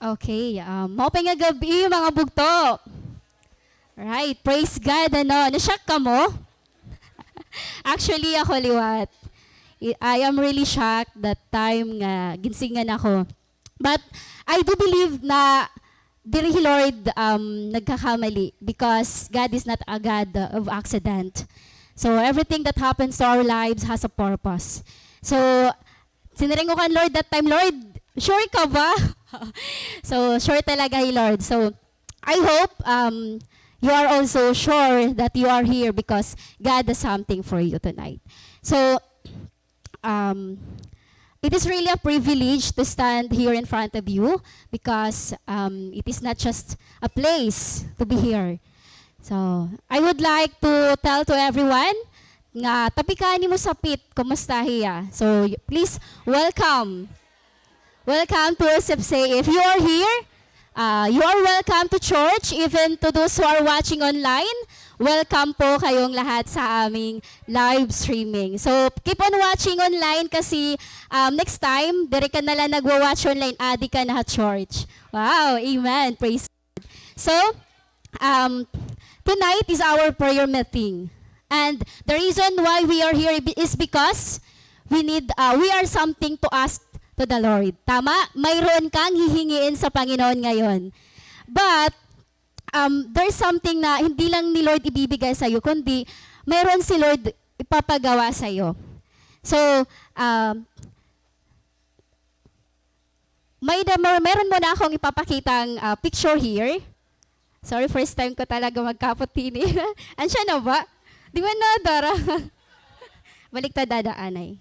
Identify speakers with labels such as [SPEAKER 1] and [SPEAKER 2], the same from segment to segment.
[SPEAKER 1] Okay, maupay nga gabi mga bugto. Right, praise God, nashock ka mo? Actually, ako liwat. I am really shocked that time nga ginsingan ako. But I do believe na diri Lord nagkakamali because God is not a God of accident. So everything that happens to our lives has a purpose. So siniring ko kan Lord that time, Lord, sure ka ba? So sure talaga Lord. So I hope you are also sure that you are here because God has something for you tonight. So it is really a privilege to stand here in front of you because it is not just a place to be here. So, I would like to tell to everyone nga tapikani mo sapit, kumusta hiya. So, please welcome. Welcome to SFC. If you are here, you are welcome to church. Even to those who are watching online, welcome po kayong lahat sa aming live streaming. So, keep on watching online kasi next time, dire ka nalang nagwa-watch online, adi ka na church. Wow, amen. Praise God. So, tonight is our prayer meeting. And the reason why we are here is because we are something to ask to the Lord. Tama? Mayroon kang hihingiin sa Panginoon ngayon. But, there's something na hindi lang ni Lord ibibigay sa'yo, kundi mayroon si Lord ipapagawa sa'yo. So, meron mo na akong ipapakitang picture here. Sorry, first time ko talaga magkaputini. Ansya na ba? Di ba na, Dara? Balik ta dadaanay.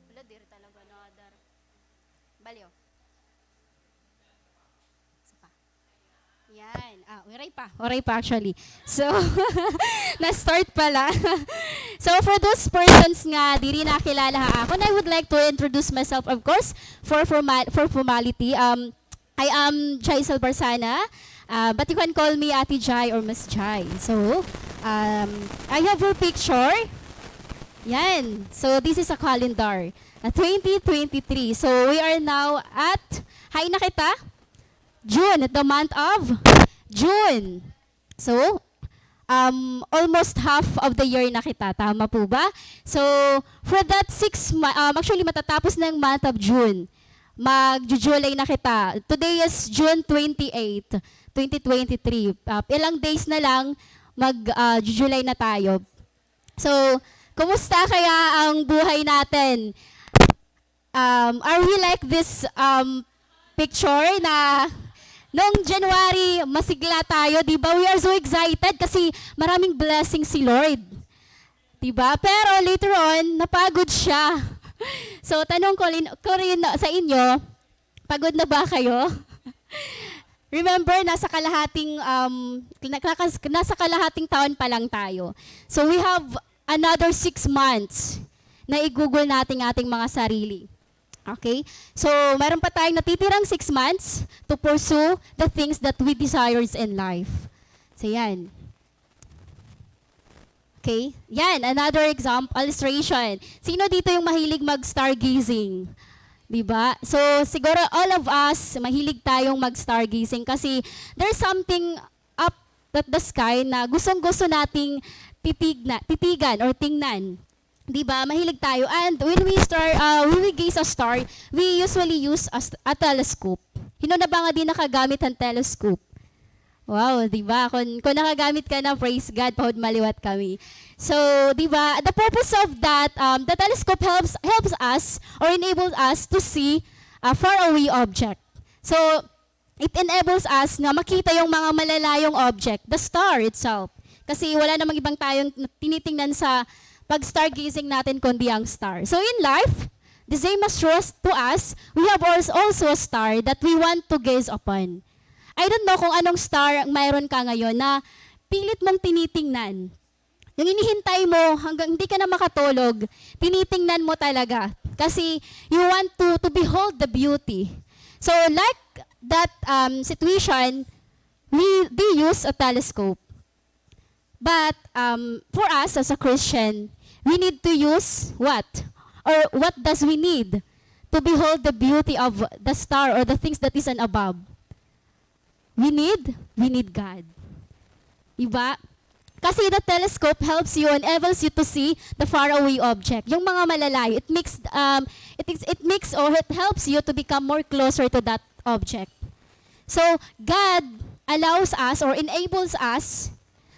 [SPEAKER 1] Wala, diri talaga na, Dara. Baliw. Yan. Oray pa actually. So, na-start pala. So, for those persons nga diri nakilala ha ako, I would like to introduce myself, of course, for formality. I am Jaisal Barsana, but you can call me Ate Jai or Miss Jai. So, I have your picture. Yan. So, this is a calendar. 2023. So, we are now at, hi na kita? June, at the month of June. So, almost half of the year na kita. Tama po ba? So, for that 6 months, actually matatapos ng month of June. Mag-July na kita. Today is June 28, 2023. Ilang days na lang, mag-July na tayo. So, kumusta kaya ang buhay natin? Are we like this picture na noong January, masigla tayo, di ba? We are so excited kasi maraming blessing si Lord. Di ba? Pero later on, napagod siya. So, tanong ko rin sa inyo, pagod na ba kayo? Remember, nasa kalahating taon pa lang tayo. So, we have another 6 months na igugol natin ating mga sarili. Okay? So, meron pa tayong natitirang 6 months to pursue the things that we desires in life. So, yan. Okay? Yan, another example, illustration. Sino dito yung mahilig mag-stargazing? Diba? So, siguro all of us, mahilig tayong mag-stargazing kasi there's something up at the sky na gustong-gusto nating titigan or tingnan. Diba? Mahilig tayo. And when we gaze a star, we usually use a telescope. Hino na ba nga di nakagamit ang telescope? Wow, diba? Kung nakagamit ka na, praise God, pahod maliwat kami. So, diba? The purpose of that, the telescope helps us or enables us to see a faraway object. So, it enables us na makita yung mga malalayong object, the star itself. Kasi wala namang ibang tayong tinitingnan sa pag-stargazing natin kundi ang star. So in life, the same as to us, we have also a star that we want to gaze upon. I don't know kung anong star mayroon ka ngayon na pilit mong tinitingnan. Yung inihintay mo hanggang hindi ka na makatulog, tinitingnan mo talaga. Kasi you want to behold the beauty. So like that situation, we use a telescope. But for us as a Christian, we need to use what? Or what does we need to behold the beauty of the star or the things that is an above? We need God. Diba? Kasi the telescope helps you, enables you to see the faraway object. Yung mga malalayo, it makes or it helps you to become more closer to that object. So, God allows us or enables us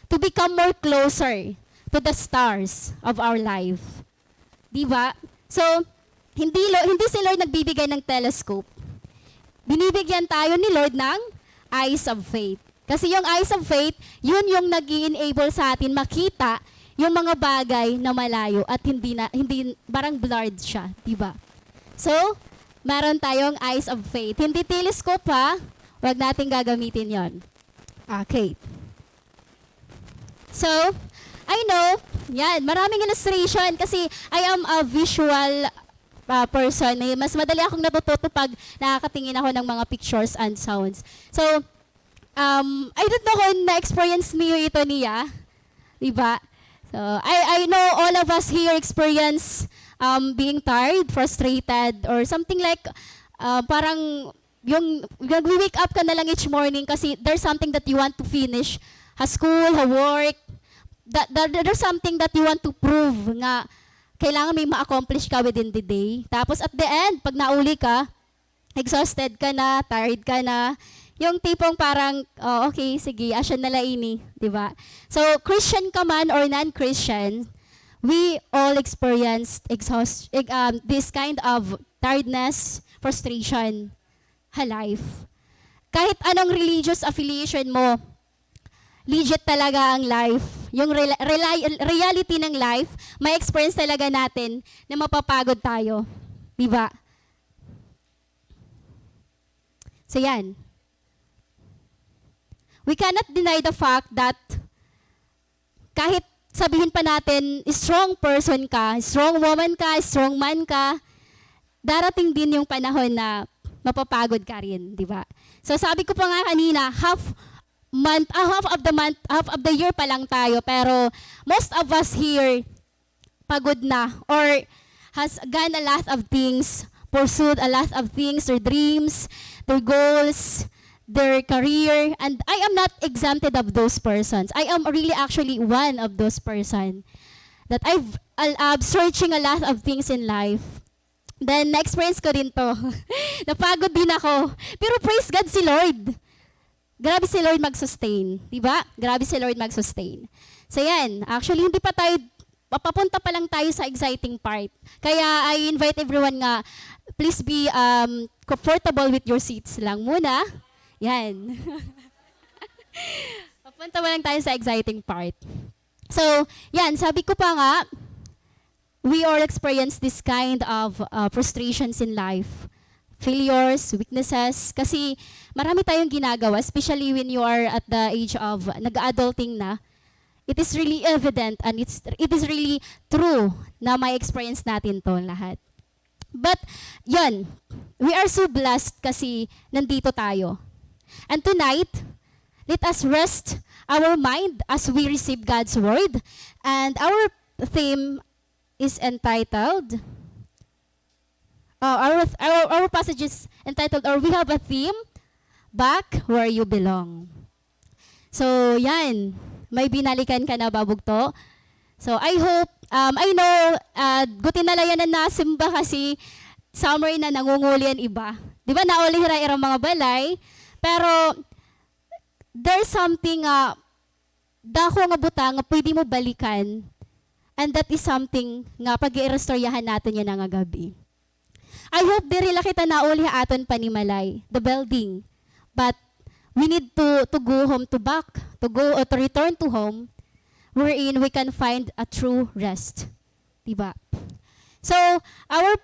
[SPEAKER 1] to become more closer to the stars of our life. Diba? So, hindi si Lord nagbibigay ng telescope. Binibigyan tayo ni Lord ng eyes of faith. Kasi yung eyes of faith, yun yung nag-i-enable sa atin makita yung mga bagay na malayo at hindi parang blurred siya, diba? So, meron tayong eyes of faith. Hindi telescope ha, wag nating gagamitin yon. Okay. So, I know, yan, maraming illustration kasi I am a visual person. Mas madali akong natututo pag nakakatingin ako ng mga pictures and sounds. So, I don't know kung na-experience niyo ito niya. Diba? So, I know all of us here experience being tired, frustrated, or something like parang yung nag-wake up ka na lang each morning kasi there's something that you want to finish. School, work, there's something that you want to prove nga kailangan may ma-accomplish ka within the day. Tapos at the end, pag nauli ka, exhausted ka na, tired ka na, yung tipong parang, oh, okay, sige, asya na laini, di ba? So, Christian ka man or non-Christian, we all experienced this kind of tiredness, frustration, life. Kahit anong religious affiliation mo, legit talaga ang life. Yung reality ng life, may experience talaga natin na mapapagod tayo. Di ba? So, yan. We cannot deny the fact that kahit sabihin pa natin, strong person ka, strong woman ka, strong man ka, darating din yung panahon na mapapagod ka rin, di ba? So sabi ko pa nga kanina, half of the year pa lang tayo, pero most of us here pagod na or has gone a lot of things, pursued a lot of things, their dreams, their goals, their career, and I am not exempted of those persons. I am really actually one of those persons that I've searching a lot of things in life. Then, na-experience ko rin to. Napagod din ako. Pero praise God si Lord. Grabe si Lord mag-sustain. Diba? Grabe si Lord mag-sustain. So yan, actually hindi pa tayo, papunta pa lang tayo sa exciting part. Kaya I invite everyone nga, please be comfortable with your seats lang muna. Yan. Papunta pa lang tayo sa exciting part. So, yan, sabi ko pa nga, we all experience this kind of frustrations in life. Failures, weaknesses, kasi marami tayong ginagawa, especially when you are at the age of nag-adulting na, it is really evident and it is really true na may experience natin to lahat. But, yan, we are so blessed kasi nandito tayo. And tonight, let us rest our mind as we receive God's word. And our theme is entitled, our passage is entitled, or we have a theme, Back Where You Belong. So, yan. May binalikan ka na, Babugto? So, I hope, I know, gutin na layan na nasimba kasi summer na nangungulian iba. Di ba, naulihira irang mga balay? Pero, there's something, dako nga butang, nga pwede mo balikan. And that is something nga pag-i-restoryahan natin yan nga gabi. I hope diri la kita nauli aton panimalay, the building. But we need to go home, to return to home, wherein we can find a true rest. Diba? So, our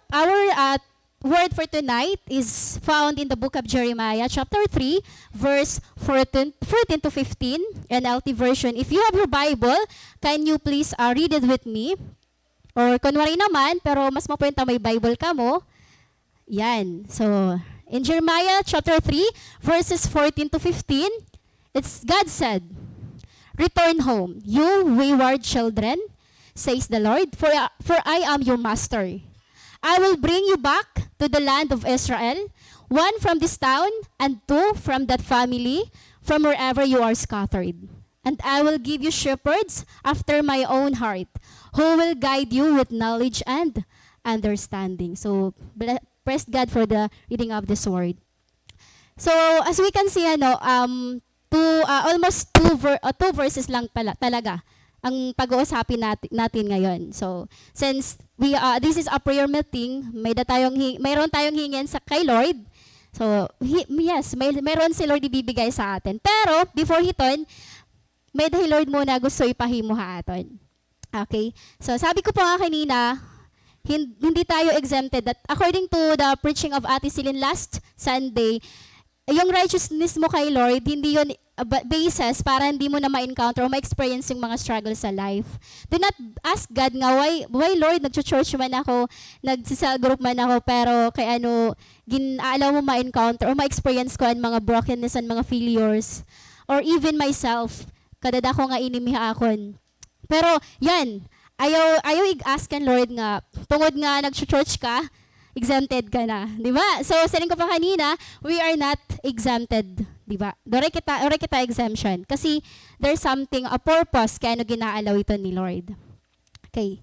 [SPEAKER 1] word for tonight is found in the book of Jeremiah, chapter 3, verse 14 to 15, NLT version. If you have your Bible, can you please read it with me? Or kunwari naman, pero mas mapunta may Bible ka mo. Yan. So, in Jeremiah chapter 3, verses 14 to 15, God said, Return home, you wayward children, says the Lord, for I am your master. I will bring you back to the land of Israel, one from this town, and two from that family, from wherever you are scattered. And I will give you shepherds after my own heart, who will guide you with knowledge and understanding. So, praise God for the reading of this word. So, as we can see, almost two verses lang pala, talaga ang pag-uusapin natin ngayon. So, since this is a prayer meeting, mayroon tayong hingin sa kay Lord. So, mayroon si Lord ibibigay sa atin. Pero, before hiton, may dahil Lord muna gusto ipahimo ha aton. Okay? So, sabi ko po nga kanina, hindi tayo exempted. That according to the preaching of Ate Celine last Sunday, yung righteousness mo kay Lord, hindi yun basis para hindi mo na ma-encounter o ma-experience yung mga struggles sa life. Do not ask God nga, why Lord, nag-church man ako, nag-cell group man ako, pero kay alaw mo ma-encounter o ma-experience ko ang mga brokenness and mga failures. Or even myself, kadada ko nga inimiha akon. Pero, yan, ayaw i-ask kan Lord nga, tungod nga nag-church ka, exempted ka na, di ba? So, saling ko pa kanina, we are not exempted, di ba? Dore kita exemption. Kasi, there's something, a purpose, kaya ginaalaw ito ni Lord. Okay.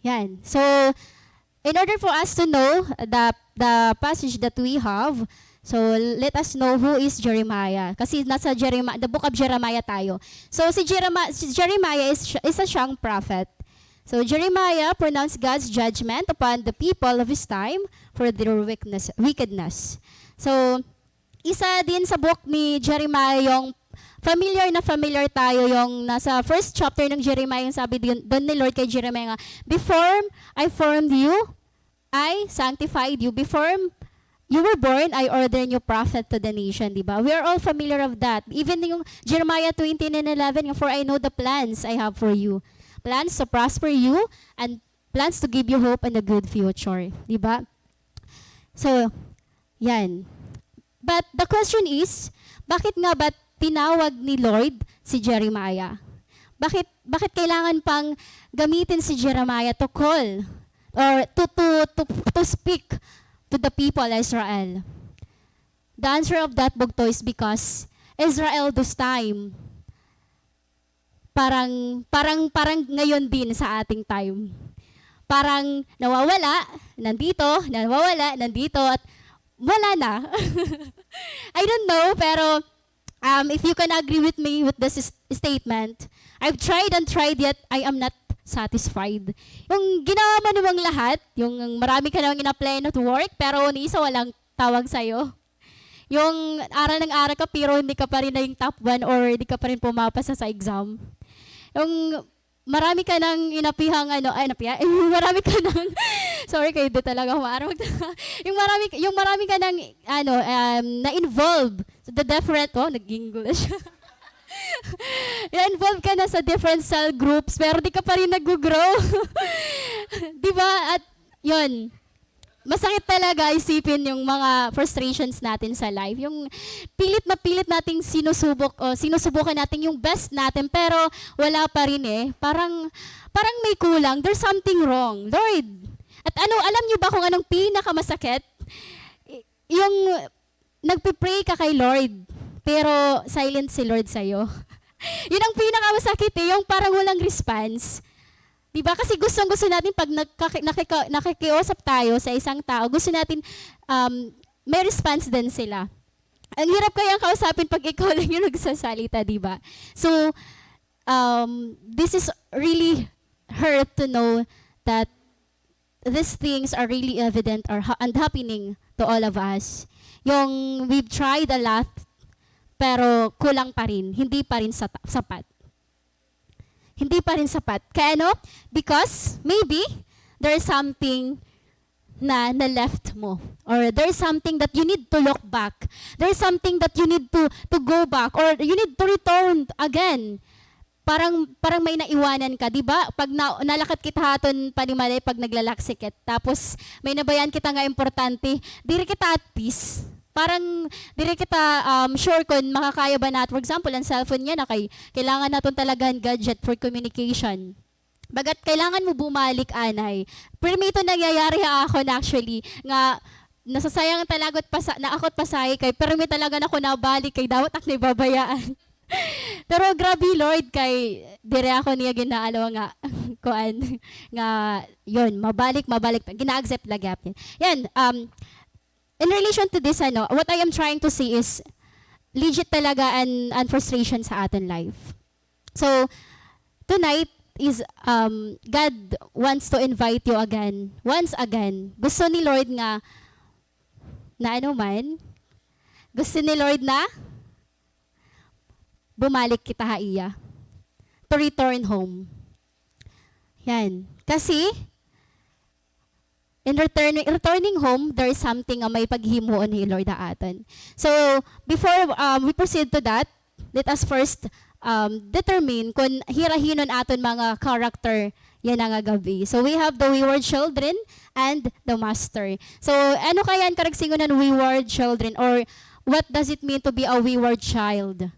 [SPEAKER 1] Yan. So, in order for us to know the passage that we have, so let us know who is Jeremiah. Kasi nasa the book of Jeremiah tayo. So, si Jeremiah is a siyang prophet. So Jeremiah pronounced God's judgment upon the people of his time for their wickedness. So, isa din sa book ni Jeremiah yung familiar tayo yung nasa first chapter ng Jeremiah yung sabi doon ni Lord kay Jeremiah nga, before I formed you, I sanctified you. Before you were born, I ordained you prophet to the nation, di ba? We are all familiar of that. Even yung Jeremiah 20:11, yung for I know the plans I have for you. Plans to prosper you and plans to give you hope and a good future. Diba? So, yan. But the question is, bakit nga ba tinawag ni Lord si Jeremiah? Bakit kailangan pang gamitin si Jeremiah to call or to speak to the people of Israel? The answer of that bugto is because Israel this time parang ngayon din sa ating time. Parang nawawala, nandito, at wala na. I don't know, pero if you can agree with me with this statement, I've tried and tried yet I am not satisfied. Yung ginawa mo namang lahat, yung marami ka namang ina-apply to work, pero ni isa walang tawag sa'yo. Yung aral ng aral ka, pero hindi ka pa rin na yung top 1 or hindi ka pa rin pumapasa sa exam. Yung marami ka nang inapihang marami ka nang sorry kayo di talaga umarag. yung marami ka nang na involved sa the different nag-English. Na-involve ka na sa different cell groups pero di ka pa rin nag-grow. Di ba? At yun, masakit talaga isipin yung mga frustrations natin sa life. Yung pilit nating sinusubukan natin yung best natin pero wala pa rin eh. Parang may kulang. There's something wrong. Lord, at alam niyo ba kung anong pinakamasakit? Yung nagpipray ka kay Lord pero silent si Lord sa'yo. Yun ang pinakamasakit eh. Yung parang walang response. Diba? Kasi gusto natin pag nakikiusap tayo sa isang tao, gusto natin may response din sila. Ang hirap kayang kausapin pag ikaw lang yung nagsasalita, diba? So, this is really hurt to know that these things are really evident and happening to all of us. Yung we've tried a lot, pero kulang pa rin, hindi pa rin sapat. Hindi pa rin sapat. Kaya because maybe there's something na left mo. Or there's something that you need to look back. There's something that you need to go back. Or you need to return again. Parang may naiwanan ka. Diba? Pag nalakat kita haton panimalay pag naglalaksikit. Tapos may nabayan kita nga importante. Diri kita at peace. parang dire kita sure kung makakaya ba natin. For example, ang cellphone niya na kailangan natin talaga ang gadget for communication. Bagat kailangan mo bumalik, anay. Pero may ito nangyayari ako na actually, nga nasasayang talagot na ako't pasay kay pero may talaga na ako nabalik kay dapat ak babayaan. Pero grabe Lord kay dire ako niya ginaalo nga kuan nga yon mabalik gina-accept lagap yan. In relation to this what I am trying to say is legit talaga an frustration sa aton life. So tonight is God wants to invite you again, once again. Gusto ni Lord nga na ano man, gusto ni Lord na bumalik kita haiya. To return home. Yan. Kasi, in returning home, there is something may paghimuon ni Lord na aton. So, before we proceed to that, let us first determine kung hirahinon aton mga character yan ang gabi. So we have the wayward children and the master. So ano kaya ang karagsingon ng wayward children, or what does it mean to be a wayward child?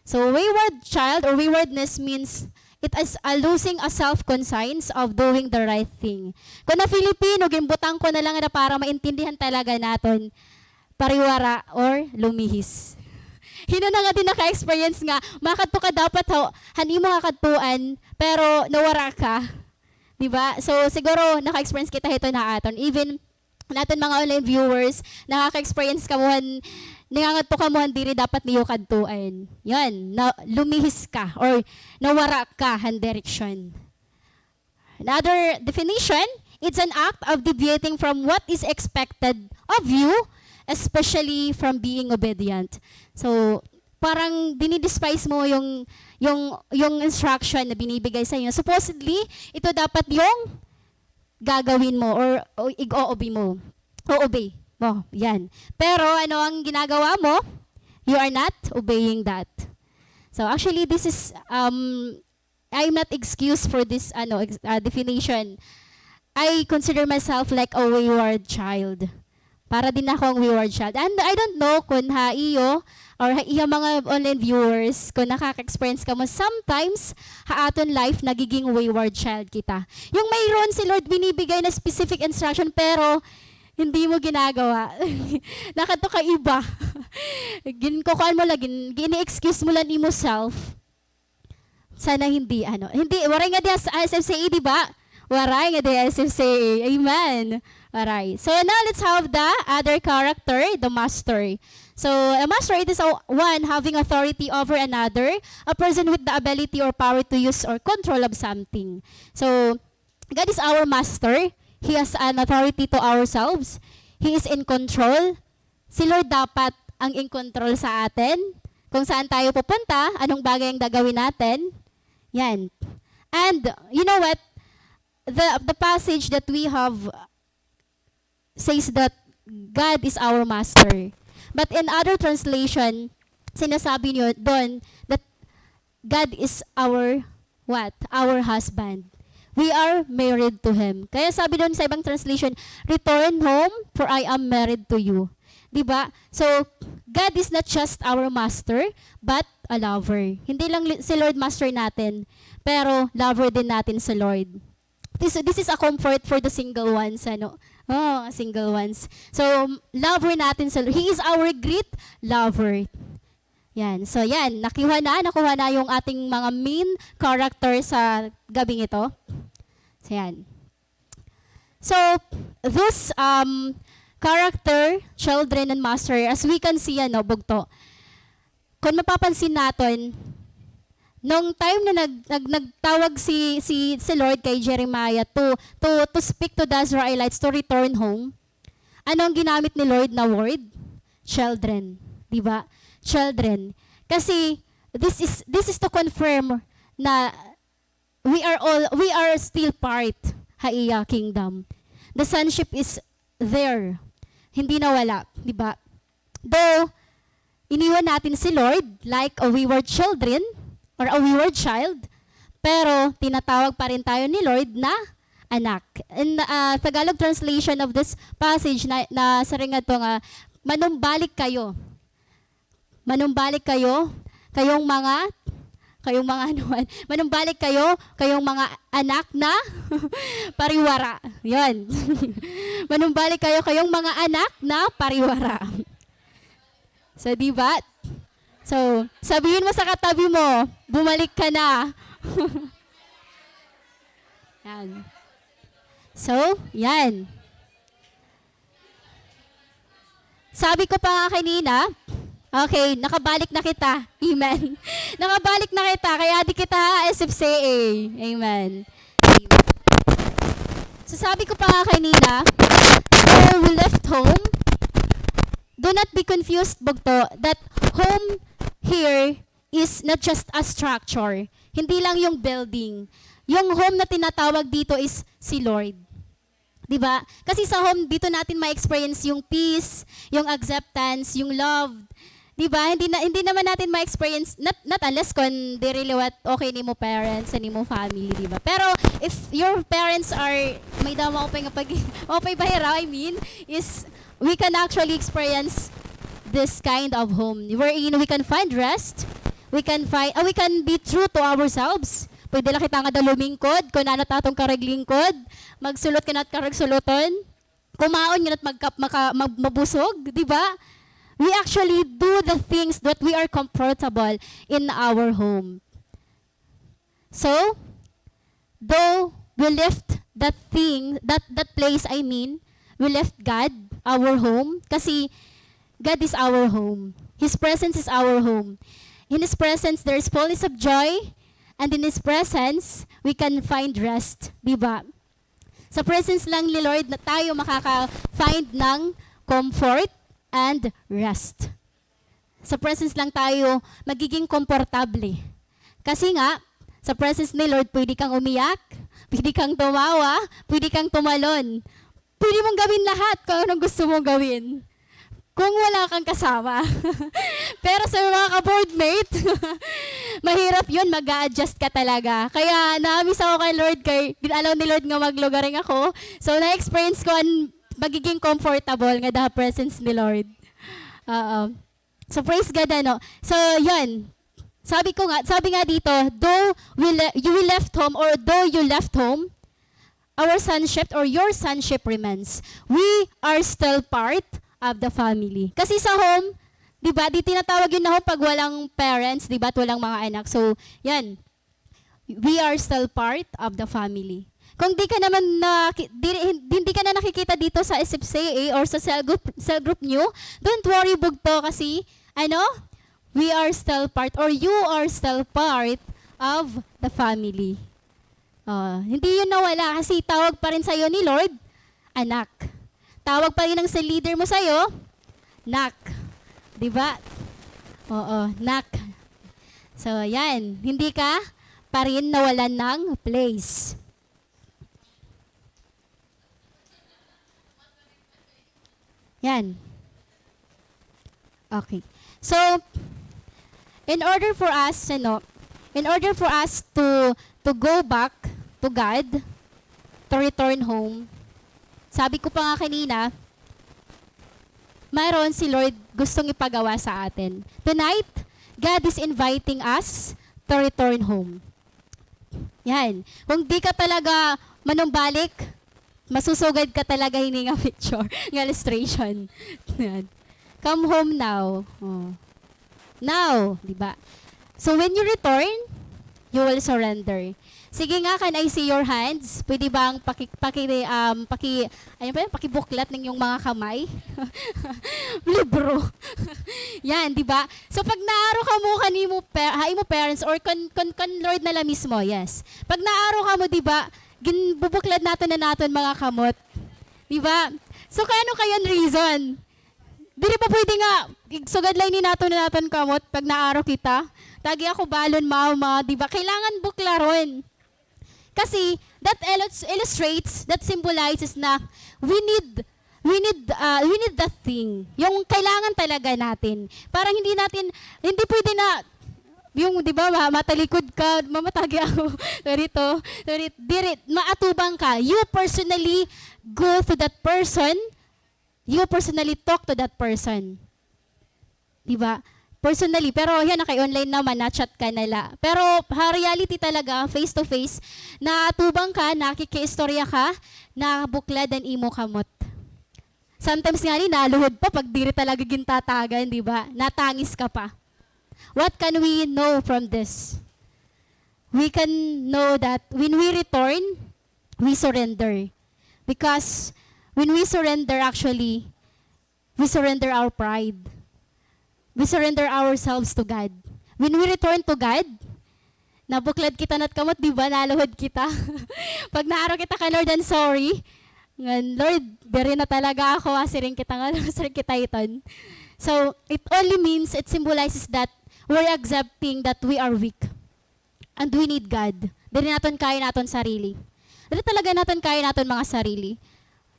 [SPEAKER 1] So wayward child or waywardness means it is a losing a self-conscience of doing the right thing. Kung na Filipino, gimbutang ko na lang na para maintindihan talaga naton, pariwara or lumihis. Hino na nga din naka-experience nga, makadto ka dapat hani mo kakadtuan, pero nawara ka. Diba? So, siguro, naka-experience kita ito na aton. Even, natin mga online viewers, nakaka-experience ka mo, nangangadto ka mo, diri dapat niyo kadtuan. Yan, lumihis ka, or nawara ka, han direction. Another definition, it's an act of deviating from what is expected of you, especially from being obedient. So, parang dinidespise mo yung instruction na binibigay sa inyo. Supposedly, ito dapat yung gagawin mo or i-obey mo. O-obey mo. Yan. Pero ano ang ginagawa mo? You are not obeying that. So actually, this is, I'm not excused for this definition. I consider myself like a wayward child. Para din ako ang wayward child. And I don't know kung iyo or iya mga online viewers, kung nakaka-experience ka mo, sometimes haaton life nagiging wayward child kita. Yung mayroon si Lord binibigay na specific instruction pero hindi mo ginagawa. Nakato ka iba. Ginkukuan mo lang, gini-excuse mo lang imo self. Sana hindi waray nga di SFCA, di ba? Waray nga di SFCA. Amen. Alright. So now let's have the other character, the master. So a master, it is one having authority over another, a person with the ability or power to use or control of something. So God is our master. He has an authority to ourselves. He is in control. Si Lord dapat ang in control sa atin. Kung saan tayo pupunta, anong bagay ang gagawin natin. Yan. And you know what? The passage that we have says that God is our master. But in other translation, sinasabi niyo doon that God is our what? Our husband. We are married to Him. Kaya sabi doon sa ibang translation, return home for I am married to you. Diba? So, God is not just our master, but a lover. Hindi lang si Lord master natin, pero lover din natin si Lord. This is a comfort for the single ones, single ones. So, lover natin sa Lord. He is our great lover. Yan. So, yan. Nakuha na yung ating mga main character sa gabing ito. So, yan. So, those character, children, and master, as we can see, bugto. Kung mapapansin natin, nung time na nagtawag si Lord kay Jeremiah to speak to the Israelites to return home, ano ang ginamit ni Lord na word? Children. Diba? Children. Kasi this is to confirm na we are still part haiya kingdom. The sonship is there. Hindi nawala, diba? Though iniwan natin si Lord like a wayward children, or a wayward child, pero tinatawag pa rin tayo ni Lord na anak. In Tagalog translation of this passage na sa ringa to nga, manumbalik kayo. Manumbalik kayo, kayong mga anuan, manumbalik kayo, kayong mga anak na pariwara. Yan. Manumbalik kayo, kayong mga anak na pariwara. So, di ba? So, sabihin mo sa katabi mo, bumalik ka na. Yan. So, yan. Sabi ko pa nga kanina, okay, nakabalik na kita. Amen. Nakabalik na kita, kaya di kita SFCA. Amen. So sabi ko pa nga kanina, so we left home. Do not be confused, Bugto, that home here is not just a structure. Hindi lang yung building. Yung home na tinatawag dito is si Lord. Diba? Kasi sa home, dito natin ma-experience yung peace, yung acceptance, yung love. Diba? Hindi naman natin ma-experience, not unless kung they really what okay ni mo parents, ni mo family, diba? Pero if your parents are, may dama ko pa bahira, I mean, is we can actually experience this kind of home wherein we can find rest, we can be true to ourselves. Pwede lang kita nga lumingkod, kung ano tatong karaglingkod, magsulot ka na at karagsuluton, kumaon nga at mabusog, di ba? We actually do the things that we are comfortable in our home. So, though we left that place, I mean, we left God, our home, kasi God is our home. His presence is our home. In His presence, there is fullness of joy, and in His presence, we can find rest. Diba? Sa presence lang ni Lord na tayo makaka-find ng comfort and rest. Sa presence lang tayo magiging komportable. Kasi nga, sa presence ni Lord, pwede kang umiyak, pwede kang tumawa, pwede kang tumalon. Pwede mong gawin lahat kung anong gusto mong gawin. Kung wala kang kasama. Pero sa mga ka-boardmate, mahirap yun, mag-a-adjust ka talaga. Kaya na-miss ako kay Lord, alaw ni Lord nga maglugaring ako. So na-experience ko ang magiging comfortable nga the presence ni Lord. So praise God, ano. So yun, sabi nga dito, though you left home or though you left home, our sonship or your sonship remains. We are still part of the family. Kasi sa home, di ba, di tinatawag yun na home pag walang parents, di ba, at walang mga anak. So, yan. We are still part of the family. Kung di ka naman hindi ka na nakikita dito sa SFCA or sa cell group nyo, don't worry, Bugto, kasi, we are still part or you are still part of the family. Hindi yun nawala kasi tawag pa rin sa'yo ni Lord, anak. Tawag pa rin ng sa leader mo sa'yo, nak. Diba? Oo, nak. So, yan. Hindi ka pa rin nawalan ng place. Yan. Okay. So, in order for us to go back to God, to return home, sabi ko pa nga kanina, mayroon si Lord gustong ipagawa sa atin. Tonight, God is inviting us to return home. Yan. Kung di ka talaga manumbalik, masusugad ka talaga hininga picture, ng illustration. Yan. Come home now. Now, di ba? So when you return, you will surrender. Sige nga, can I see your hands? Pwede bang pakibuklat ng yung mga kamay? Libro. Yan, di ba? So pag naaro ka mo mo parents or kan Lord na la mismo, yes. Pag naaro ka mo, di ba? Ginbubuklat natin mga kamot. Di ba? So kano kayon reason? Dili pa pwede nga sugadlay ni natin kamot pag naaro kita. Tagi ako balon mama, di ba? Kailangan buklaron. Kasi that illustrates, that symbolizes na we need that thing. Yung kailangan talaga natin. Parang hindi pwede na yung, di ba, matalikod ka, mamatagi ako, dirit, maatubang ka. You personally go to that person, You personally talk to that person. Diba? Personally. Pero yan, naka-online naman, na-chat ka nila. Pero reality talaga, face-to-face, na atubang ka, nakikiistorya ka, na bukladan imo kamot. Sometimes nga naluhod pa pag diri talaga gintatagan, di ba? Natangis ka pa. What can we know from this? We can know that when we return, we surrender. Because when we surrender, actually, we surrender our pride. We surrender ourselves to God. When we return to God, nabuklad kita na't kamot, di ba? Naluhod kita. Pag naaraw kita ka, Lord, I'm sorry. Lord, dari na talaga ako, asiring kita nga, asiring kita iton. So, it only means, it symbolizes that we're accepting that we are weak. And we need God. Dari natin kaya natin sarili. Dari talaga natin kaya natin mga sarili.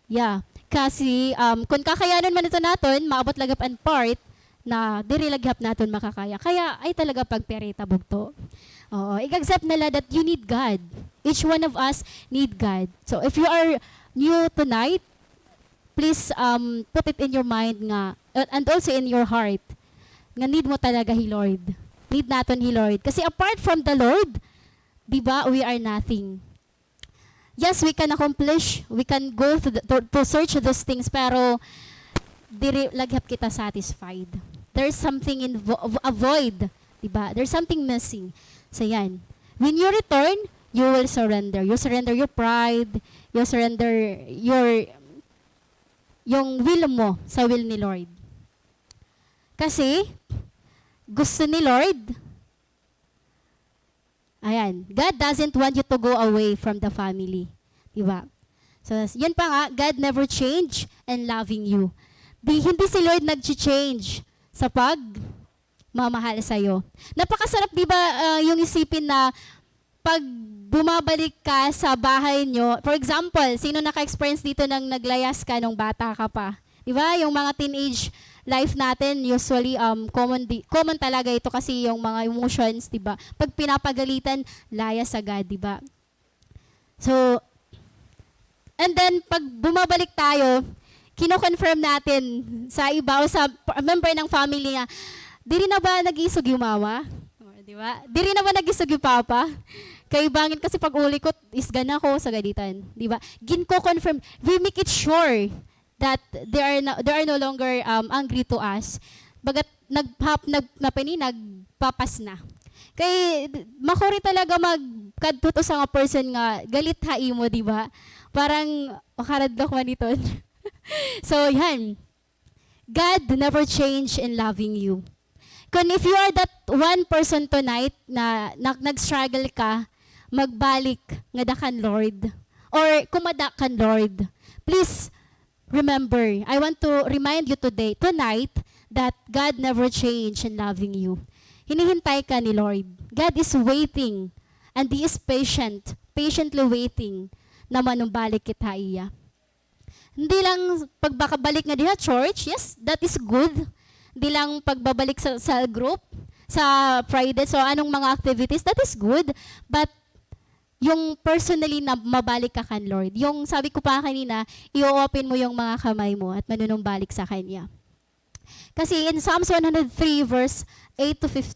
[SPEAKER 1] Yeah. Kasi, kung kakayanan man ito natin, maabot lagap and part, na diri laghap natin makakaya. Kaya ay talaga pagperita bugto. Oo, i-accept nila that you need God. Each one of us need God. So if you are new tonight, please put it in your mind nga and also in your heart nga need mo talaga He Lord. Need natin He Lord. Kasi apart from the Lord, di ba, we are nothing. Yes, we can accomplish, we can go to search those things, pero diri laghap kita satisfied. There's something in a void, diba? There's something missing. So yan. When you return, you will surrender. You surrender your pride, you surrender yung will mo sa will ni Lord. Kasi gusto ni Lord, ayan, God doesn't want you to go away from the family. Diba? So yan pa nga, God never change in loving you. Hindi si Lord nag-change sa pagmamahal sa'yo. Napakasarap, di ba, yung isipin na pag bumabalik ka sa bahay nyo, for example, sino naka-experience dito nang naglayas ka nung bata ka pa? Di ba? Yung mga teenage life natin, usually, common talaga ito kasi yung mga emotions, di ba? Pag pinapagalitan, layas agad, di ba? So, and then, pag bumabalik tayo, kino-confirm natin sa iba o sa member ng family niya, diri na ba nag-isog yung mama? Di ba? Diri na ba nag-isog yung papa? Kay bangin kasi pag uli ko, isgan ako sa galitan. Di ba? Ginko-confirm. We make it sure that they are no longer angry to us. Bagat nagpapas na. Kay makuri talaga magkadto sa nga person nga galit ha imo, di ba? Parang makaradlok man ito. So, yan. God never change in loving you. Kung if you are that one person tonight na nag-struggle ka, magbalik nga da kan Lord, or kumada kan Lord, please remember, I want to remind you tonight, that God never change in loving you. Hinihintay ka ni Lord. God is waiting, and He is patiently waiting na manumbalik kita iya. Hindi lang pagbakabalik nga diha church, yes, that is good. Hindi lang pagbabalik sa group, sa Friday, so anong mga activities, that is good. But yung personally na mabalik ka kan Lord, yung sabi ko pa kanina, i-open mo yung mga kamay mo at manunumbalik sa Kanya. Kasi in Psalms 103 verse 8 to 15,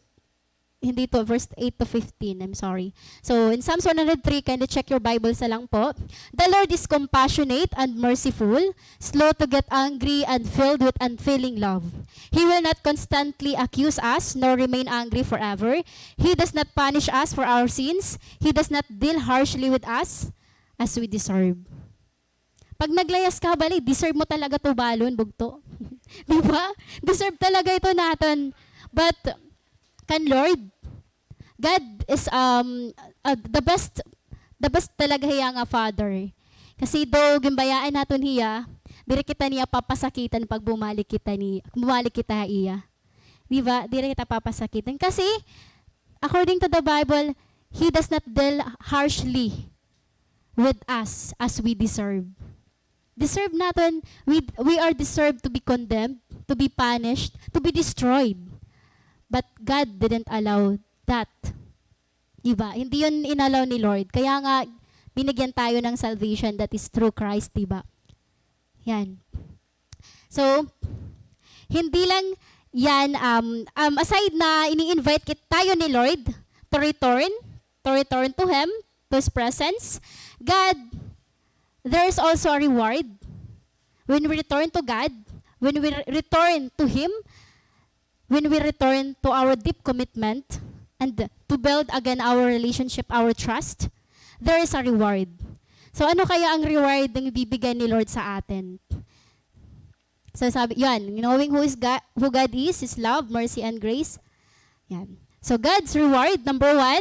[SPEAKER 1] hindi to, verse 8 to 15, I'm sorry. So, in Psalms 103, kindly check your Bible sa lang po. The Lord is compassionate and merciful, slow to get angry and filled with unfailing love. He will not constantly accuse us, nor remain angry forever. He does not punish us for our sins. He does not deal harshly with us as we deserve. Pag naglayas ka, bali, deserve mo talaga to balon, bugto. Di ba? Deserve talaga ito natin. But, kan Lord, God is the best talaga hiya nga Father. Kasi do gimbayaan naton hiya, diri kita niya papasakitan pag bumalik kita iya. Di ba? Diri kita papasakitan kasi according to the Bible, He does not deal harshly with us as we deserve. Deserve natin, we are deserved to be condemned, to be punished, to be destroyed. But God didn't allow that. Diba? Hindi yun inallow ni Lord. Kaya nga, binigyan tayo ng salvation that is through Christ, diba? Yan. So, hindi lang yan, aside na ini-invite tayo ni Lord to return to Him, to His presence, God, there is also a reward. When we return to God, when we return to Him, when we return to our deep commitment, and to build again our relationship, our trust, there is a reward. So ano kaya ang reward na ibibigay ni Lord sa atin? So sabi, yan, knowing who God is, His love, mercy, and grace. Yan. So God's reward, number 1,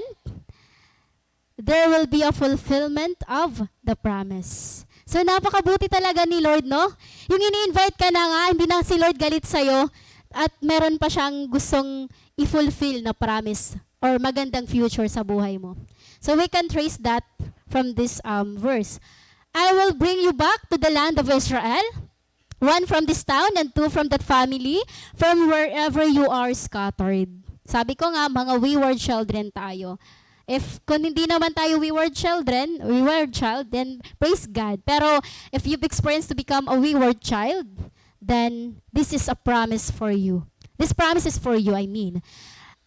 [SPEAKER 1] there will be a fulfillment of the promise. So napakabuti talaga ni Lord, no? Yung ini-invite ka na nga, hindi na si Lord galit sa'yo, at meron pa siyang gustong i-fulfill na promise or magandang future sa buhay mo. So we can trace that from this verse. I will bring you back to the land of Israel, 1 from this town and 2 from that family, from wherever you are scattered. Sabi ko nga, mga wayward children tayo. Kung hindi naman tayo wayward child, then praise God. Pero if you've experienced to become a wayward child, then this is a promise for you. This promise is for you, I mean.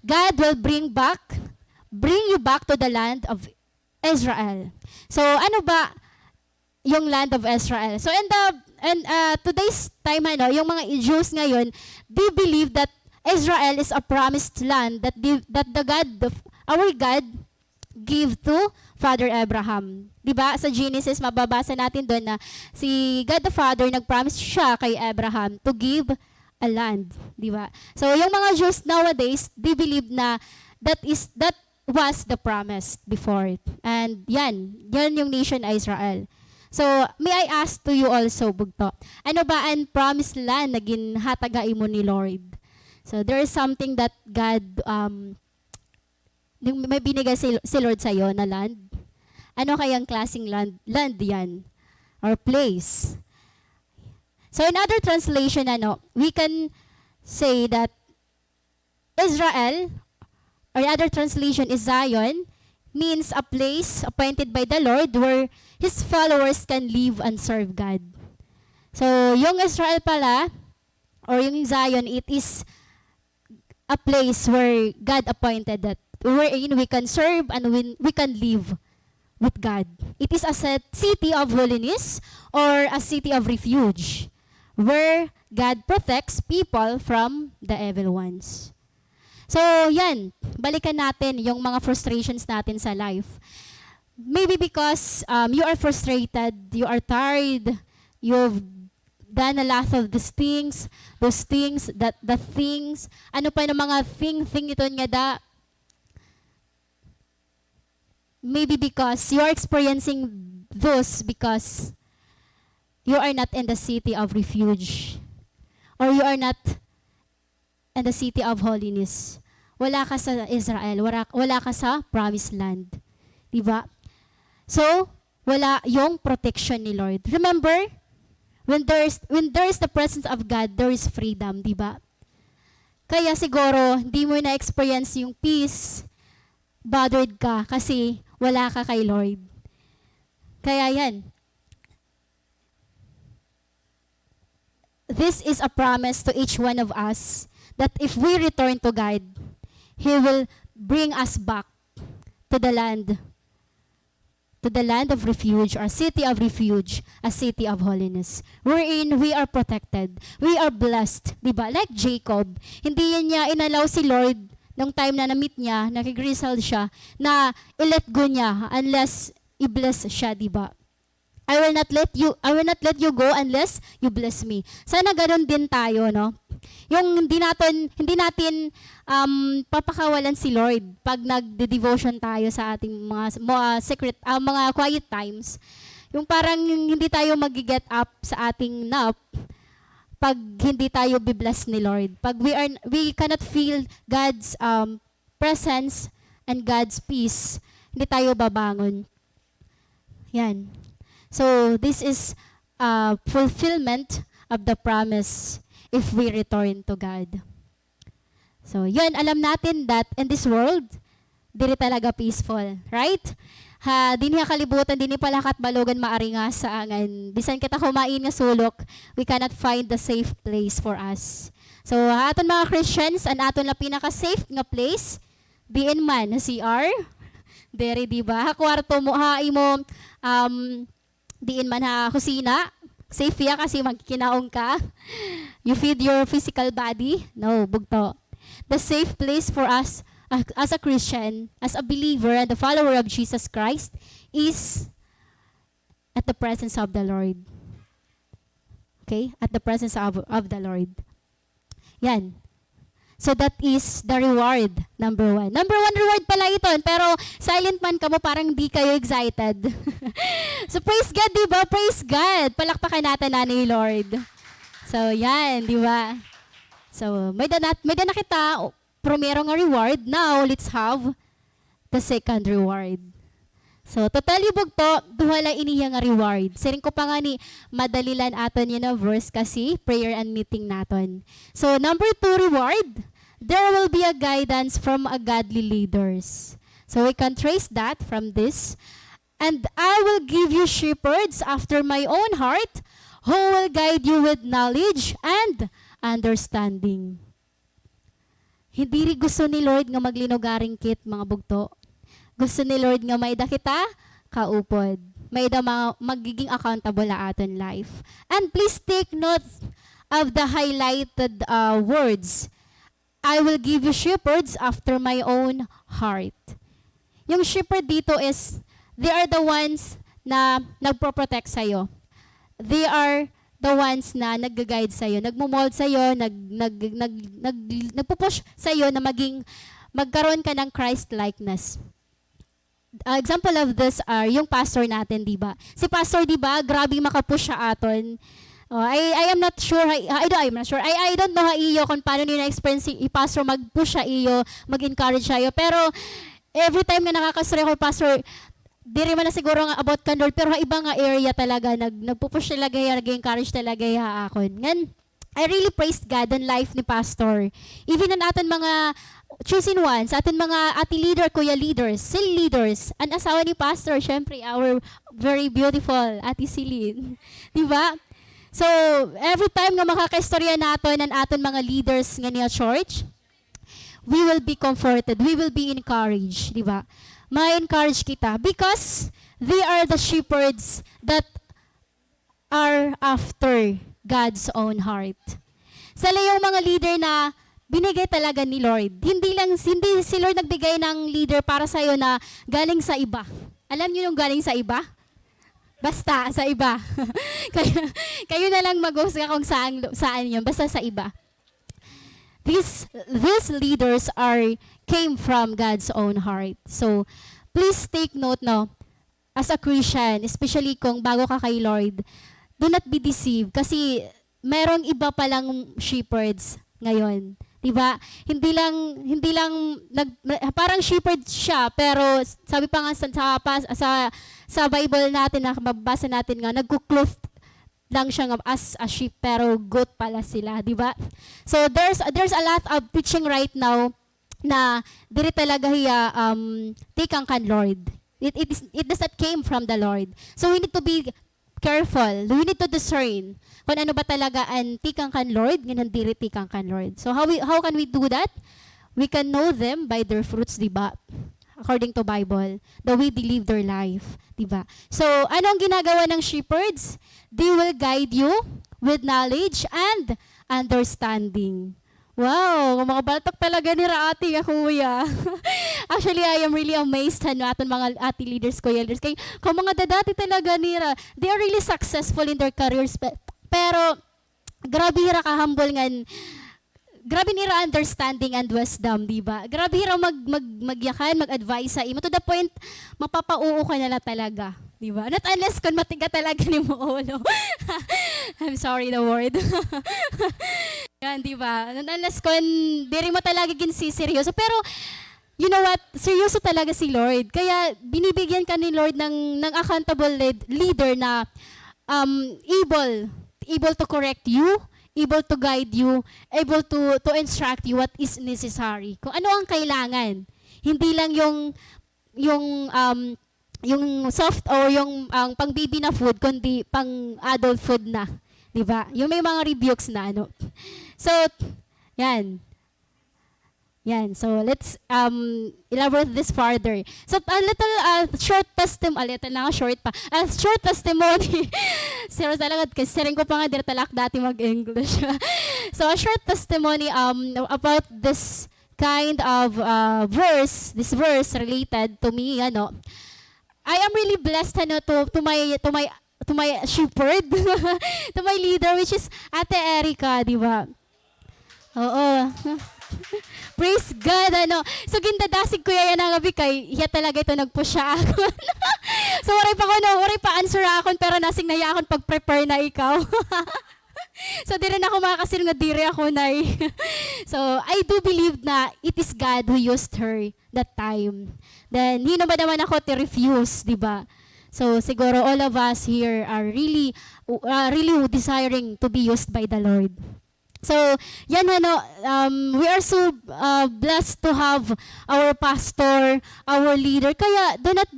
[SPEAKER 1] God will bring you back to the land of Israel. So ano ba yung land of Israel? So today's time, yung mga Jews ngayon, they believe that Israel is a promised land that our God gave to Father Abraham. 'Di ba? Sa Genesis mababasa natin doon na si God the Father nag-promise siya kay Abraham to give a land, 'di ba? So yung mga Jews nowadays, they believe na that was the promise before. And yan yung nation Israel. So, may I ask to you also, Bugto, ano ba ang promised land na ginhatagay mo ni Lord? So, there is something that God, may binigay si Lord sa'yo na land. Ano kayang klaseng land yan? Or place? So, in other translation, we can say that Israel, or other translation is Zion, means a place appointed by the Lord where His followers can live and serve God. So, yung Israel pala, or yung Zion, it is a place where God appointed that, wherein we can serve and we can live with God. It is a city of holiness or a city of refuge where God protects people from the evil ones. So, yan. Balikan natin yung mga frustrations natin sa life. Maybe because you are frustrated, you are tired, you've done a lot of these things, the things, ano pa yung mga thing ito nga da. Maybe because you are experiencing those because you are not in the city of refuge. Or you are not in the city of holiness. Wala ka sa Israel, wala ka sa promised land. Diba? So, wala yung protection ni Lord. Remember, when there is the presence of God, there is freedom, diba? Kaya siguro, hindi mo na-experience yung peace, bothered ka kasi wala ka kay Lord. Kaya yan. This is a promise to each one of us that if we return to God, He will bring us back to the land of refuge, or city of refuge, a city of holiness, wherein we are protected, we are blessed, diba? Like Jacob, hindi niya inalaw si Lord nung time na na-meet niya, nakigrisal siya, na i-let go niya unless i-bless siya, diba? I will not let you go unless you bless me. Sana ganoon din tayo, no? Yung hindi natin papakawalan si Lord pag nagde-devotion tayo sa ating mga secret, mga quiet times. Yung parang hindi tayo mag-get up sa ating nap pag hindi tayo be-bless ni Lord. Pag we cannot feel God's presence and God's peace, hindi tayo babangon. Yan. So, this is fulfillment of the promise if we return to God. So, yun, alam natin that in this world, diri talaga peaceful, right? Ha, dinhi kalibutan, dinhi palakat balogan maari nga sa angan. Bisan kita kumain nga sulok, we cannot find the safe place for us. So, aton mga Christians, ang aton na pinaka-safe nga place, diin man, CR, dere, di ba? Kwarto mo, ha, imo, diin man ha, kusina, safe ya kasi magkinaong ka. You feed your physical body, no, bugto. The safe place for us as a Christian, as a believer and a follower of Jesus Christ is at the presence of the Lord. Okay? At the presence of the Lord. Yan. So that is the reward, number 1. Number 1 reward pala ito, pero silent man ka mo, parang di kayo excited. So praise God, di ba? Praise God. Palakpakan natin na ni Lord. So yan, di ba? So may na kita, primero nga reward. Now, let's have the second reward. So, total ibog to, duhala iniya nga reward. Siring ko pa nga ni, madalilan aton yun na verse kasi, prayer and meeting naton. So, number 2 reward, there will be a guidance from a godly leaders. So, we can trace that from this. And I will give you shepherds after my own heart, who will guide you with knowledge and understanding. Hindi rin gusto ni Lord nga maglinugaring kit, mga bugto. Gusto ni Lord nga maida kita, kaupod. Maida magiging accountable na aton life. And please take note of the highlighted words. I will give you shepherds after my own heart. Yung shepherd dito is, they are the ones na nagpo-protect sa'yo. They are the ones na nag-guide sa'yo, nagmumold sa'yo, nagpupush sa'yo na magkaroon ka ng Christ-likeness. Example of this are yung pastor natin, di ba? Si pastor, di ba, grabe makapush siya aton. I am not sure, I'm not sure. I don't know iyo kung paano niyo na-experience si pastor mag-push siya iyo, mag-encourage siya iyo. Pero every time na nakakasuri ako, pastor, di rin man na siguro nga about kan Lord, pero iba nga area talaga, nagpupush talaga, nag-encourage talaga akon. Ngan, I really praised God on life ni pastor. Even ang aton mga choosing ones, aton mga ati leader, kuya leaders, sil leaders, ang asawa ni pastor, syempre, our very beautiful ati Celine. Diba? So, every time nga makakaistorya naton ang aton mga leaders nga niya church, we will be comforted, we will be encouraged, diba? Ma-encourage kita because they are the shepherds that are after God's own heart. Sila yung mga leader na binigay talaga ni Lord. Hindi si Lord nagbigay ng leader para sa iyo na galing sa iba. Alam niyo yung galing sa iba? Basta sa iba. kayo na lang mag-host kung saan yun. Basta sa iba. These leaders came from God's own heart. So, please take note, no, as a Christian, especially kung bago ka kay Lord, do not be deceived kasi merong iba palang shepherds ngayon. Diba? Hindi lang parang shepherd siya, pero sabi pa nga sa Bible natin, na mababasa natin nga, nagkuklooth lang siya nga as a sheep, pero goat pala sila, di ba? So there's a lot of teaching right now na diri talaga hiya tikang kan Lord. It does not came from the Lord. So we need to be careful. We need to discern kung ano ba talaga ang tikang kan Lord, ngayon diri tikang kan Lord. So how can we do that? We can know them by their fruits, di ba? According to Bible, the way they live their life, di ba? So anong ginagawa ng shepherds? They will guide you with knowledge and understanding. Wow, mga batok talaga ni Raati kuya. Actually, I am really amazed na aton mga ati leaders, kuya leaders. Kung mga dadati talaga nila, they are really successful in their careers. Pero, grabe hira ka-humble ngan, grabe nira understanding and wisdom, di ba? Grabe hira magyakan, mag-advise sa imo. To the point, mapapauo ka nila talaga. Di ba? Not unless kung matiga talaga ni mo ulo. I'm sorry the word. Yan, di ba? Not unless kung di rin mo talaga seryoso. Pero, you know what? Seryoso talaga si Lord. Kaya, binibigyan ka ni Lord ng accountable leader na able to correct you, able to guide you, able to instruct you what is necessary. Kung ano ang kailangan. Hindi lang yung soft or yung ang pang baby na food kundi pang adult food na, 'di ba? Yung may mga rebukes na ano. So, yan. Yan. So, let's elaborate this further. So, a little short testimony, a little na short pa. A short testimony. Serious talaga, kasi sering ko pa nga dirtalak dati mag-English. So, a short testimony about this kind of this verse related to me, ano. I am really blessed ano to my shepherd, to my leader, which is Ate Erica, di ba? Oo. Praise God, ano. So, gindadasig ko yan nga gabi kay, iya talaga ito nag-push siya ako. So, waray pa answer akon, pero nasing naya akon pag-prepare na ikaw. So, di rin ako makakasin nga diri ako na So, I do believe na it is God who used her that time. Then, hindi naman ako to refuse, di ba? So, siguro all of us here are really desiring to be used by the Lord. So, yan ano, we are so blessed to have our pastor, our leader. Kaya, do not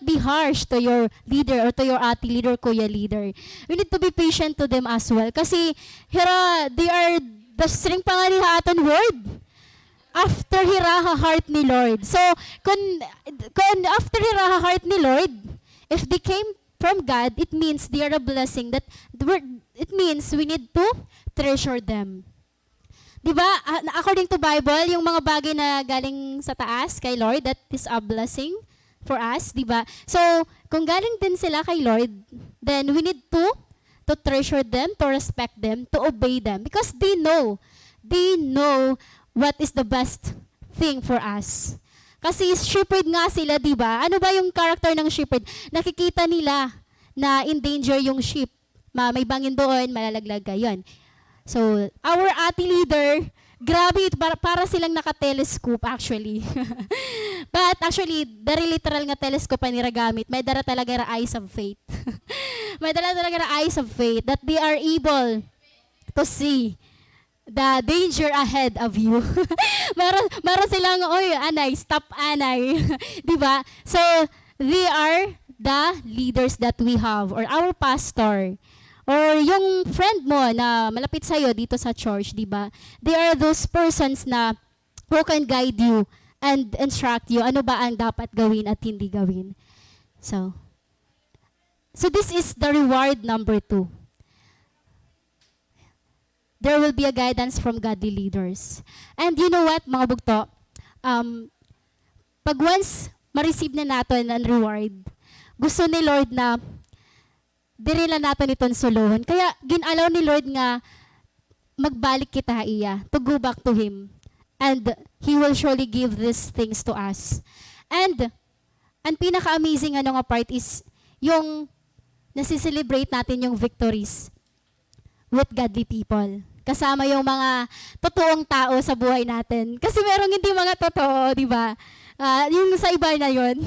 [SPEAKER 1] be harsh to your leader or to your ate leader, kuya leader. We need to be patient to them as well. Kasi, they are the string pa nga ni aton word. After hiraha heart ni Lord. So, kung after hiraha heart ni Lord, if they came from God, it means they are a blessing. It means we need to treasure them. Diba? According to Bible, yung mga bagay na galing sa taas kay Lord, that is a blessing for us, diba? So, kung galing din sila kay Lord, then we need to treasure them, to respect them, to obey them. Because they know what is the best thing for us. Kasi shepherd nga sila, diba? Ano ba yung character ng shepherd? Nakikita nila na in danger yung sheep. May bangin doon, malalaglag ka. Yun. So, our ate leader, grabe, para silang naka-telescope actually. But actually, very literal nga telescope ang niragamit. May dala talaga eyes of faith. May dala talaga eyes of faith that they are able to see the danger ahead of you. meron silang, oy, anay, stop anay. Diba? So, they are the leaders that we have, or our pastor, or yung friend mo na malapit sa'yo dito sa church, di ba? They are those persons na who can guide you and instruct you ano ba ang dapat gawin at hindi gawin. So this is the reward number 2. There will be a guidance from godly leaders. And you know what, mga bugto? Pag once ma-receive na natin ang reward, gusto ni Lord na diri lang natin itong suluhon. Kaya ginalaw ni Lord nga magbalik kita iya, to go back to Him. And He will surely give these things to us. And ang pinaka-amazing ano nga part is yung nasi-celebrate natin yung victories with godly people. Kasama yung mga totoong tao sa buhay natin. Kasi merong hindi mga totoo, di ba? Yung sa iba na yun.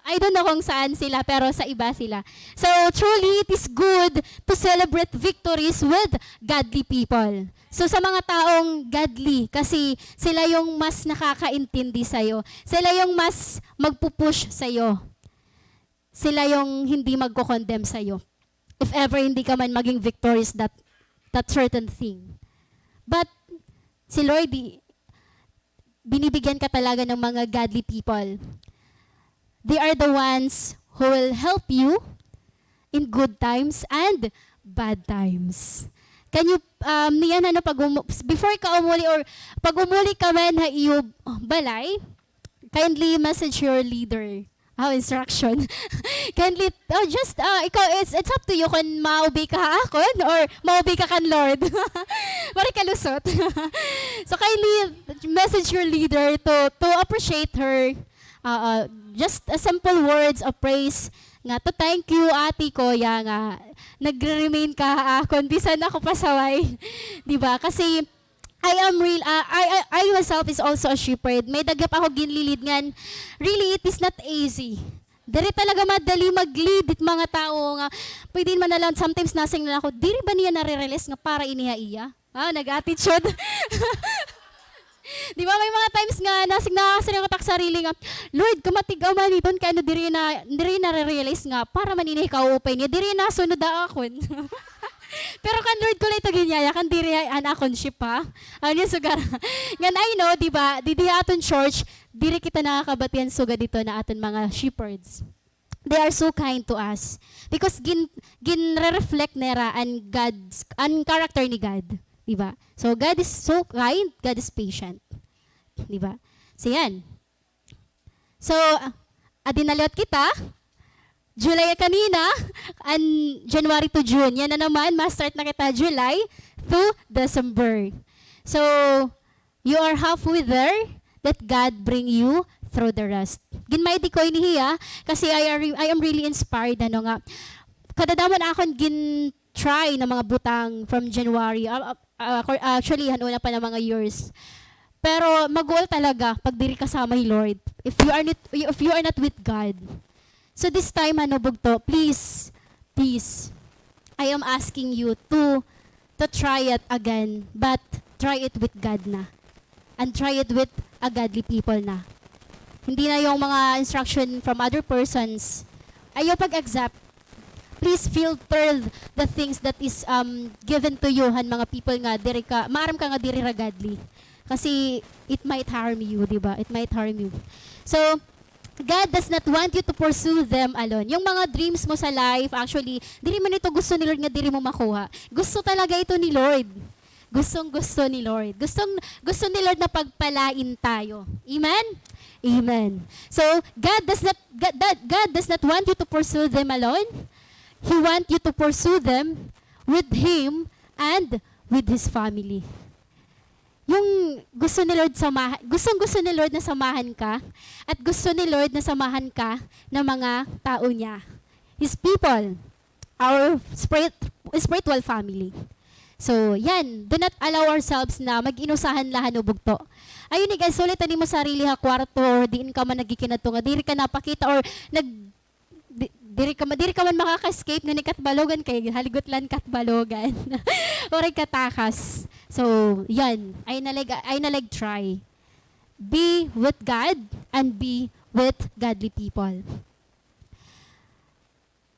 [SPEAKER 1] I don't know kung saan sila, pero sa iba sila. So, truly, it is good to celebrate victories with godly people. So, sa mga taong godly, kasi sila yung mas nakakaintindi sa'yo. Sila yung mas magpupush sa'yo. Sila yung hindi magko-condemn sa'yo. If ever hindi ka man maging victorious that certain thing. But, si Lord, binibigyan ka talaga ng mga godly people. They are the ones who will help you in good times and bad times. Can you, niyan ano, before ka umuli or pag umuli ka man na iyo balay, kindly message your leader. Instruction. Kindly, ikaw, it's up to you kung maubi ka akon or maubi ka kan Lord. Mari kalusot. So kindly message your leader to appreciate her. Just a simple words of praise nga to thank you ati ko ya nga nagre-remain ka akon bisan ako pasaway. 'Di ba? Kasi I myself is also a shepherd. May dagap ako ginlilid ngan. Really, it is not easy. Diri talaga madali mag-lead it mga tao nga. Pwede man na lang, sometimes nasing na ako, diri ba niya nare-release nga para iniha iya? Nag-attitude. Di ba may mga times nga nakasarili ko tak sarili nga, Lord, kamatigaw man iton kaya diri na realize nga para maninay ka upay niya, diri na sunod akon. Pero kan Lord ko lang ito ginyaya, kan diri anakon ship ha. Ano yung sugar? Ngan I know, di ba, di aton church, diri kita nakakabatian suga dito na aton mga shepherds. They are so kind to us because reflect nera ang character ni God, di ba? So God is so kind, God is patient, di ba? So yan. So adinaliot kita July kanina and January to June. Yan na naman, ma-start na kita July to December. So you are halfway there that God bring you through the rest. Ginmaydi ko inihiya kasi I am really inspired ano nga. Kadadaman akon try na mga butang from January. Actually hanuna pa na mga years. Pero mag-goal talaga pag diri kasama ni Lord. If you are not with God. So this time ano bugto, please I am asking you to try it again, but try it with God na. And try it with a godly people na. Hindi na yung mga instruction from other persons. Ayaw pag-accept. Please filter the things that is given to you han mga people nga diri ka maaram ka nga diri ra godly. Kasi it might harm you, di ba? It might harm you. So God does not want you to pursue them alone. Yung mga dreams mo sa life, actually, diri man ito gusto ni Lord nga diri mo makuha. Gusto talaga ito ni Lord. Gusto ni Lord. Gusto ni Lord na pagpalain tayo. Amen? Amen. So, God does not want you to pursue them alone. He wants you to pursue them with Him and with His family. Yung gusto ni Lord gusto ni Lord na samahan ka at gusto ni Lord na samahan ka ng mga tao niya. His people, our spiritual family. So, yan. Do not allow ourselves na mag-inusahan lahan o bugto. Ayun ni guys, ulit mo sarili ha kwarto or diin ka man nagkikinato nga. Diri ka napakita or diri ka man makaka-escape nga ni katbalogan kay haligot lan katbalogan. Oray katakas. So, yan. Ay nalag try. Be with God and be with godly people.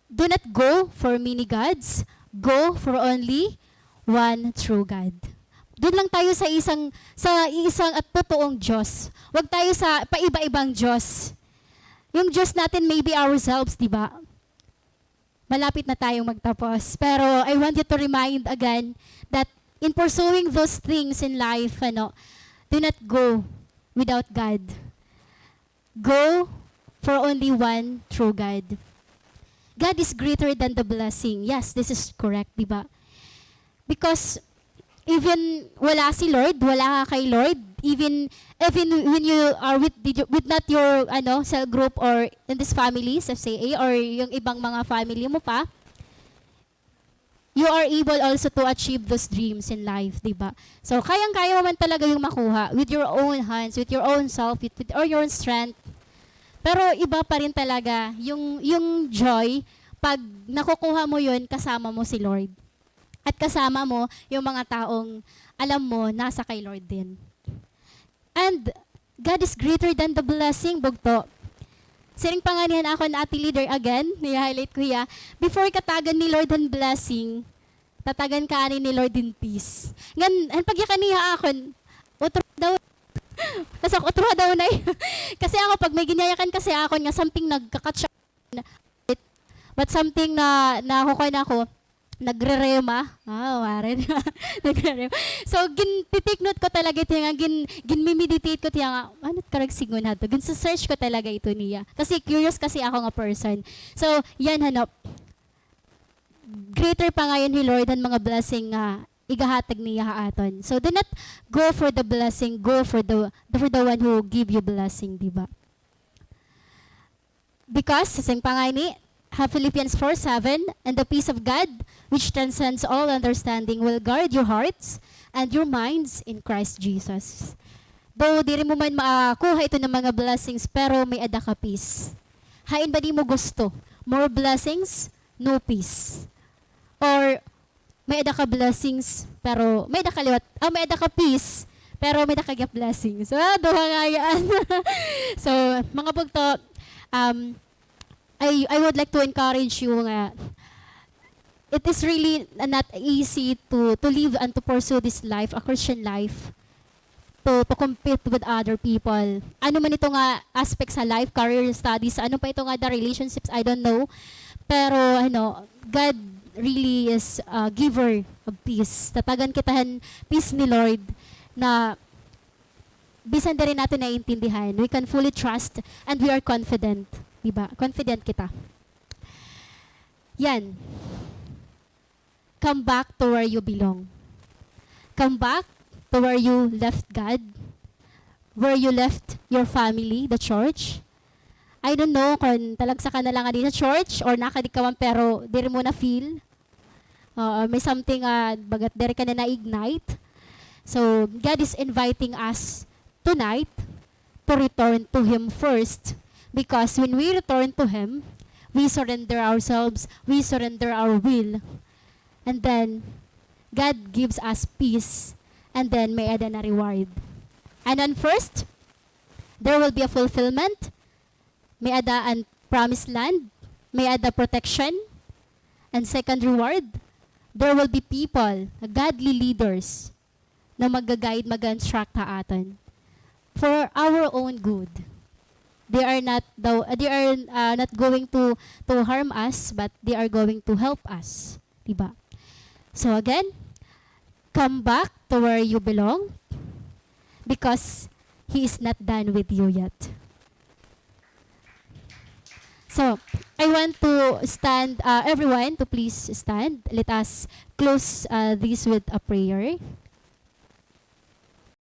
[SPEAKER 1] Do not go for many gods. Go for only one true God. Doon lang tayo sa isang at totoong Diyos. Huwag tayo sa paiba-ibang Diyos. Yung Diyos natin may be ourselves, di ba? Malapit na tayong magtapos. Pero I want you to remind again that in pursuing those things in life, do not go without God. Go for only one true God. God is greater than the blessing. Yes, this is correct, di ba? Because even wala si Lord, wala ka kay Lord, even when you are with not your cell group or in this family, FCA, or yung ibang mga family mo pa, you are able also to achieve those dreams in life, di ba? So, kayang-kaya mo man talaga yung makuha with your own hands, with your own self, or your own strength. Pero iba pa rin talaga yung joy pag nakukuha mo yun kasama mo si Lord. At kasama mo yung mga taong alam mo nasa kay Lord din. And God is greater than the blessing, bugto. Siring panganihan ako na ati leader again, i-highlight ko ya. Before katagan ni Lord ang blessing, tatagan ka ani ni Lord in peace. Ngan pagyakaniha akon, utro daw. Tapos utro daw na kasi ako pag may ginyayakan kasi akon nga something nagkakatsa. But something na nakukuha na ako, nagre-rema. Waren. Nagre-rema. So, take note ko talaga ito nga, gin-meditate ko ito nga, ano karag sigon na ito? Gin-search ko talaga ito niya. Kasi curious kasi ako nga person. So, yan hanap. Greater pa ngayon ni Lord ang mga blessing nga igahatag niya aton. So, do not go for the blessing, go for the one who give you blessing, di ba? Because, sasang pangani, Philippians 4:7, and the peace of God, which transcends all understanding, will guard your hearts and your minds in Christ Jesus. Though di rin mo man makakuha ito ng mga blessings, pero may ada ka peace. Hain ba di mo gusto? More blessings, no peace. Or may ada ka blessings, pero may ada ka liwat. May ada ka peace, Pero may nakagap blessing. So, duha nga yan. So, mga pugto, I would like to encourage you nga, it is really not easy to live and to pursue this life, a Christian life, to compete with other people. Ano man ito nga aspect sa life, career, studies, ano pa ito nga the relationships, I don't know. Pero God really is a giver of peace. Tatagan kitahan peace ni Lord na bisan din rin natin naiintindihan. We can fully trust and we are confident. Diba? Confident kita. Yan. Come back to where you belong. Come back to where you left God, where you left your family, the church. I don't know kung talagsa ka na lang sa church or nakadi ka man pero diri mo na feel. May something bagat diri ka na na-ignite. So, God is inviting us tonight to return to Him first. Because when we return to Him, we surrender ourselves, we surrender our will. And then, God gives us peace. And then, may ada na reward. And then first, there will be a fulfillment. May ada an promised land. May ada protection. And second reward, there will be people, godly leaders, na mag-guide, mag-instruct ha atin for our own good. They are not going to harm us, but they are going to help us, diba? So again, come back to where you belong, because He is not done with you yet. So, I want to stand, everyone to please stand. Let us close this with a prayer.